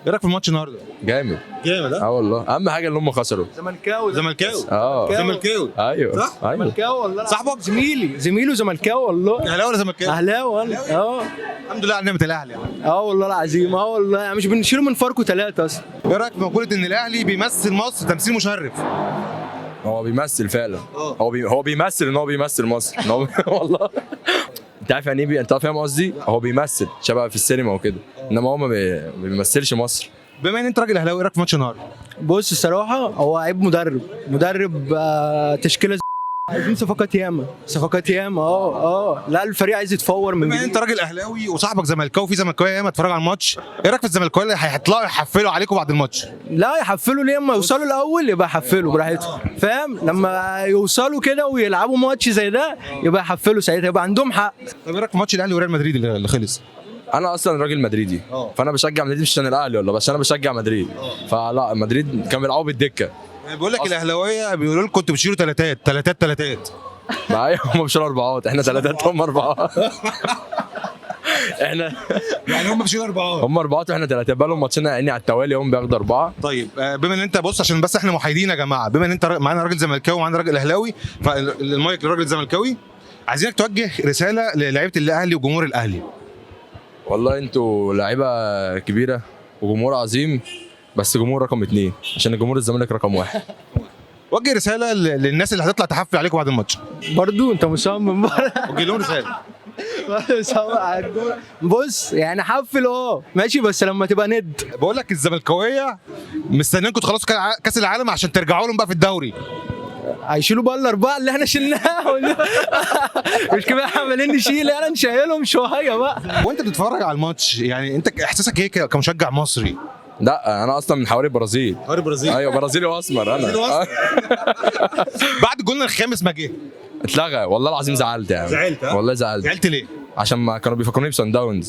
ايه رايك في الماتش النهارده؟ جامد. جامد ها؟ اه والله اهم حاجه ان هم خسروا. زملكاوي زملكاوي زملكاوي ايوه صح؟ ايوه زملكاوي والله. صاحبك؟ زميله زملكاوي والله. اهلاوي ولا زملكاوي؟ اهلاوي انا الحمد لله على نعمه الاهلي يعني. والله العظيم والله يعني مش بنشيله من فاركو 3 اصلا. ايه رايك في مقوله ان الاهلي بيمثل مصر تمثيل مشرف؟ هو بيمثل فعلا. هو بيمثل ان هو بيمثل مصر إن هو والله. انت عارف يعني ايه انت فاهم قصدي؟ هو بيمثل شبه في السينما وكده، انما هو ما بيمثلش مصر. بما ان انت راجل اهلاوي، ايه رايك في ماتش النهارده؟ بص الصراحه هو عيب مدرب تشكيله عايزين صفقات ياما لا الفريق عايز يتفور من بما ان انت راجل اهلاوي وصاحبك زملكاوي، في زملكاويه ياما اتفرج على الماتش، ايه رايك في الزملكاويه اللي هيطلعوا يحفلوا عليكم بعد الماتش؟ لا يحفلوا ليه؟ اما يوصلوا الاول يبقى يحفلوا براحتهم، فاهم؟ لما يوصلوا كده ويلعبوا ماتش زي ده يبقى يحفلوا ساعتها، يبقى عندهم حق. طب ايه رايك في ماتش الاهلي وريال مدريد اللي خلص؟ انا اصلا راجل مدريدي، فانا بشجع مدريد مش عشان الاهلي والله، بس انا بشجع مدريد. فلا مدريد كانوا بيلعبوا بالدكه. بيقول لك الاهلاويه بيقولوا لكم انتوا بتشيلوا تلاتات. معايا هم بيشيلوا اربعات، احنا ثلاثات هم اربعات. احنا يعني هم بيشيلوا اربعات. هم اربعات واحنا ثلاثه، بقى لهم ماتشين يعني على التوالي هم بياخدوا اربعه. طيب بما ان انت بص، عشان بس احنا محايدين يا جماعه، بما ان انت معانا راجل زملكاوي ومعانا راجل اهلاوي، فالمايك للراجل الزملكاوي، عايزينك توجه رساله للاعيبه الاهلي وجمهور الاهلي. والله انتوا لعيبه كبيره وجمهور عظيم، بس جمهور رقم 2 عشان الجمهور الزمالك رقم 1. وجه رساله للناس اللي هتطلع تحفل عليكم بعد الماتش. برضو انت مصمم وجه لهم رساله. بص يعني حفل ماشي، بس لما تبقى ند. بقول لك الزملكاويه مستنيينكم تخلصوا كاس العالم عشان ترجعوا لهم بقى في الدوري. هيشيلوا بقى الاربعه اللي احنا شلناها. مش كده عمالين نشيل، انا نشيلهم شويه بقى. وانت بتتفرج على الماتش يعني انت احساسك ايه كمشجع مصري؟ لا انا اصلا من حواري البرازيل. حواري البرازيل؟ ايوه برازيلي واسمر انا. بعد الجول الخامس ما جه اتلغى والله العظيم زعلت يعني. زعلت؟ والله زعلت. زعلت ليه؟ عشان ما كانوا بيفكروني بسان داونز.